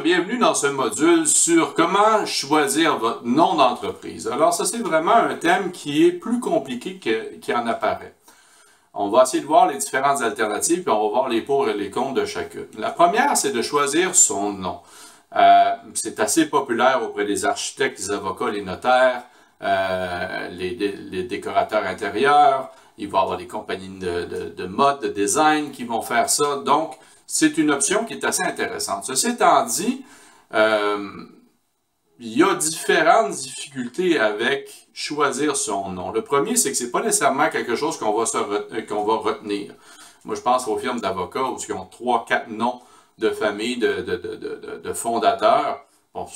bienvenue dans ce module sur comment choisir votre nom d'entreprise. Alors ça, c'est vraiment un thème qui est plus compliqué qu'il en apparaît. On va essayer de voir les différentes alternatives, puis on va voir les pour et les contre de chacune. La première, c'est de choisir son nom. C'est assez populaire auprès des architectes, les avocats, les notaires, les décorateurs intérieurs. Il va y avoir des compagnies de mode, de design qui vont faire ça. Donc, c'est une option qui est assez intéressante. Ceci étant dit, il y a différentes difficultés avec choisir son nom. Le premier, c'est que ce n'est pas nécessairement quelque chose qu'on va retenir. Moi, je pense aux firmes d'avocats où ils ont 3-4 noms de famille, de fondateurs. Bon,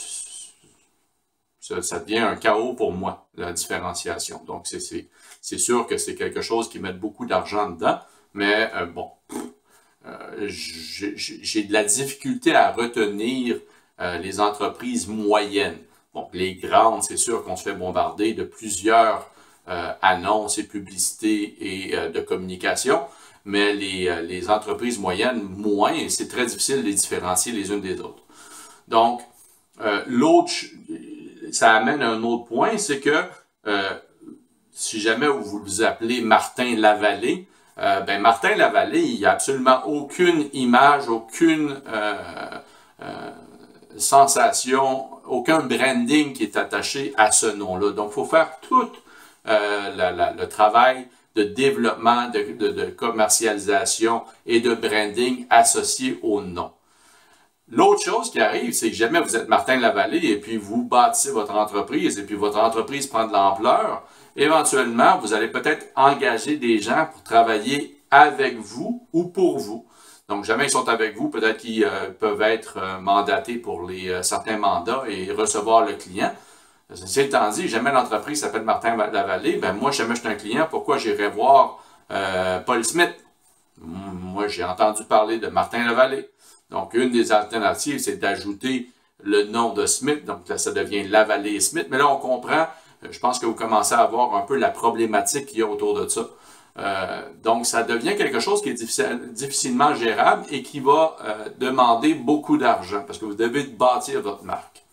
ça devient un chaos pour moi, la différenciation. Donc, c'est sûr que c'est quelque chose qui met beaucoup d'argent dedans, mais bon, j'ai de la difficulté à retenir les entreprises moyennes. Bon, les grandes, c'est sûr qu'on se fait bombarder de plusieurs annonces et publicités et de communication, mais les entreprises moyennes, moins, et c'est très difficile de les différencier les unes des autres. Donc, ça amène à un autre point, c'est que si jamais vous vous appelez Martin Lavallée, ben Martin Lavallée, il n'y a absolument aucune image, aucune sensation, aucun branding qui est attaché à ce nom-là. Donc, il faut faire tout le travail de développement, de commercialisation et de branding associé au nom. L'autre chose qui arrive, c'est que jamais vous êtes Martin Lavallée et puis vous bâtissez votre entreprise et puis votre entreprise prend de l'ampleur, éventuellement, vous allez peut-être engager des gens pour travailler avec vous ou pour vous. Donc, jamais ils sont avec vous, peut-être qu'ils peuvent être mandatés pour certains mandats et recevoir le client. Ceci étant dit, jamais l'entreprise s'appelle Martin Lavallée, ben moi, jamais je suis un client, pourquoi j'irais voir Paul Smith? Moi, j'ai entendu parler de Martin Lavallée. Donc, une des alternatives, c'est d'ajouter le nom de Smith. Donc, là, ça devient Lavallée Smith. Mais là, on comprend, je pense que vous commencez à voir un peu la problématique qu'il y a autour de ça. Donc, ça devient quelque chose qui est difficilement gérable et qui va demander beaucoup d'argent parce que vous devez bâtir votre marque.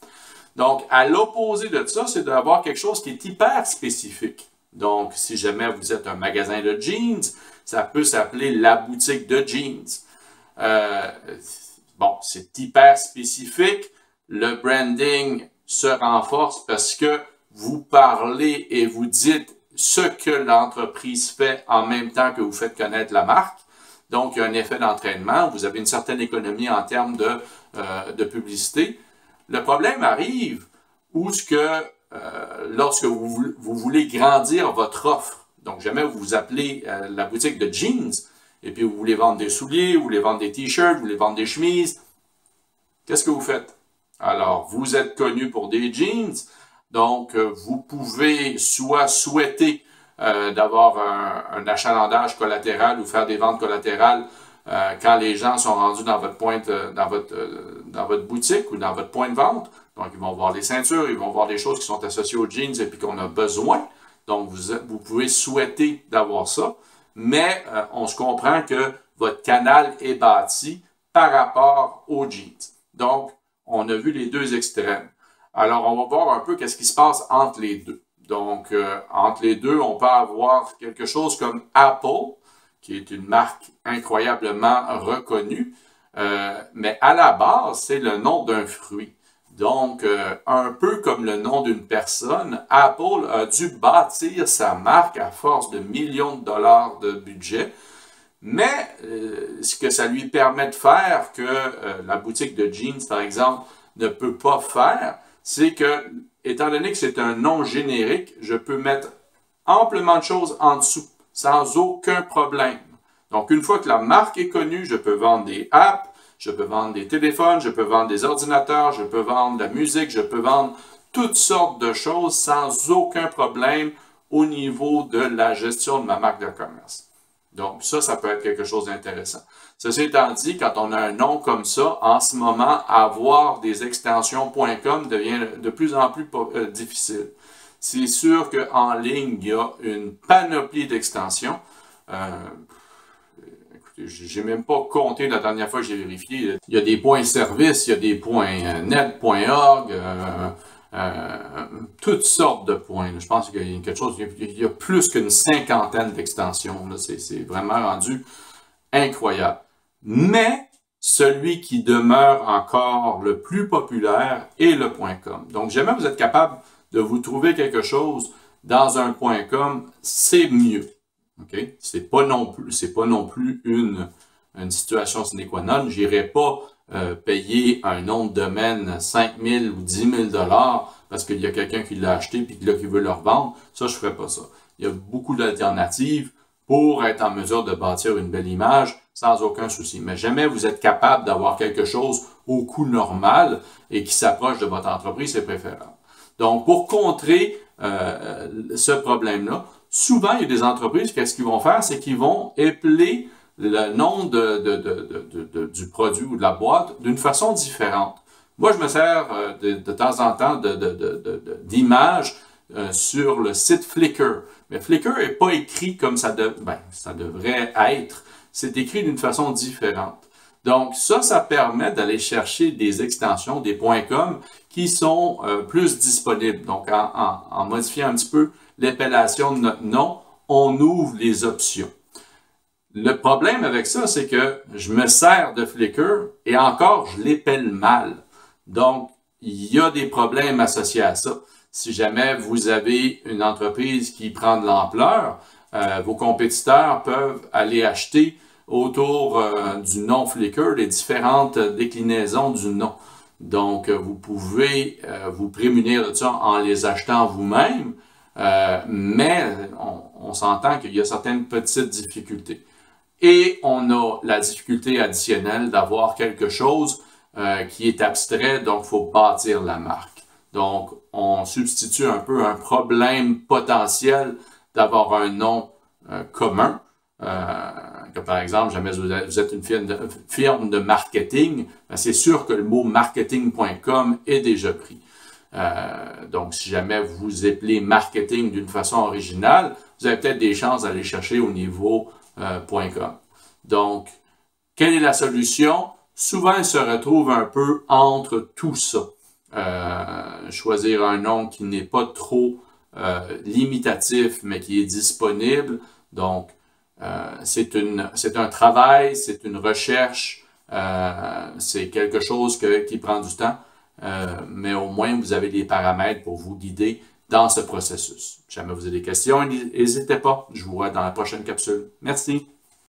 Donc, à l'opposé de ça, c'est d'avoir quelque chose qui est hyper spécifique. Donc, si jamais vous êtes un magasin de jeans, ça peut s'appeler la boutique de jeans. Bon, c'est hyper spécifique. Le branding se renforce parce que vous parlez et vous dites ce que l'entreprise fait en même temps que vous faites connaître la marque. Donc, il y a un effet d'entraînement. Vous avez une certaine économie en termes de publicité. Le problème arrive lorsque vous voulez grandir votre offre. Donc, jamais vous vous appelez la boutique de jeans, et puis vous voulez vendre des souliers, vous voulez vendre des t-shirts, vous voulez vendre des chemises. Qu'est-ce que vous faites? Alors, vous êtes connu pour des jeans, donc vous pouvez soit souhaiter d'avoir un achalandage collatéral ou faire des ventes collatérales quand les gens sont rendus dans votre boutique ou dans votre point de vente. Donc, ils vont voir les ceintures, ils vont voir des choses qui sont associées aux jeans et puis qu'on a besoin. Donc, vous pouvez souhaiter d'avoir ça. Mais on se comprend que votre canal est bâti par rapport aux jeans. Donc, on a vu les deux extrêmes. Alors, on va voir un peu qu'est-ce qui se passe entre les deux. Donc, entre les deux, on peut avoir quelque chose comme Apple, qui est une marque incroyablement reconnue, mais à la base, c'est le nom d'un fruit. Donc, un peu comme le nom d'une personne, Apple a dû bâtir sa marque à force de millions de dollars de budget. Mais ce que ça lui permet de faire que la boutique de jeans, par exemple, ne peut pas faire, c'est que, étant donné que c'est un nom générique, je peux mettre amplement de choses en dessous, sans aucun problème. Donc, une fois que la marque est connue, je peux vendre des apps, je peux vendre des téléphones, je peux vendre des ordinateurs, je peux vendre de la musique, je peux vendre toutes sortes de choses sans aucun problème au niveau de la gestion de ma marque de commerce. Donc, ça peut être quelque chose d'intéressant. Ceci étant dit, quand on a un nom comme ça, en ce moment, avoir des extensions.com devient de plus en plus difficile. C'est sûr qu'en ligne, il y a une panoplie d'extensions. j'ai même pas compté la dernière fois que j'ai vérifié. Il y a des points service, il y a des points net.org, toutes sortes de points. Je pense qu'il y a quelque chose, il y a plus qu'une cinquantaine d'extensions. C'est vraiment rendu incroyable. Mais celui qui demeure encore le plus populaire est le .com. Donc, jamais vous êtes capable de vous trouver quelque chose dans un .com, c'est mieux. Okay? C'est pas non plus une situation sine qua non. J'irai pas payer un nom de domaine 5 000 ou 10 000 $ parce qu'il y a quelqu'un qui l'a acheté et qui veut le revendre. Ça, je ferai pas ça. Il y a beaucoup d'alternatives pour être en mesure de bâtir une belle image sans aucun souci. Mais jamais vous êtes capable d'avoir quelque chose au coût normal et qui s'approche de votre entreprise, c'est préférable. Donc, pour contrer ce problème-là, souvent, il y a des entreprises, qu'est-ce qu'ils vont faire? C'est qu'ils vont épeler le nom du produit ou de la boîte d'une façon différente. Moi, je me sers de temps en temps d'images sur le site Flickr. Mais Flickr n'est pas écrit comme ça devrait être. C'est écrit d'une façon différente. Donc, ça permet d'aller chercher des extensions, des .com, qui sont plus disponibles. Donc, en modifiant un petit peu l'épellation de notre nom, on ouvre les options. Le problème avec ça, c'est que je me sers de Flickr et encore, je l'épelle mal. Donc, il y a des problèmes associés à ça. Si jamais vous avez une entreprise qui prend de l'ampleur, vos compétiteurs peuvent aller acheter autour du nom Flickr les différentes déclinaisons du nom. Donc, vous pouvez vous prémunir de ça en les achetant vous-même, mais on s'entend qu'il y a certaines petites difficultés. Et on a la difficulté additionnelle d'avoir quelque chose qui est abstrait, donc il faut bâtir la marque. Donc, on substitue un peu un problème potentiel d'avoir un nom commun. Que par exemple, jamais vous êtes une firme de marketing, c'est sûr que le mot marketing.com est déjà pris. Donc, si jamais vous épelez marketing d'une façon originale, vous avez peut-être des chances d'aller chercher au niveau .com. Donc, quelle est la solution? Souvent, elle se retrouve un peu entre tout ça. Choisir un nom qui n'est pas trop limitatif, mais qui est disponible. Donc, c'est un travail, c'est une recherche, c'est quelque chose qui prend du temps, mais au moins vous avez des paramètres pour vous guider dans ce processus. Si jamais vous avez des questions, n'hésitez pas. Je vous vois dans la prochaine capsule. Merci.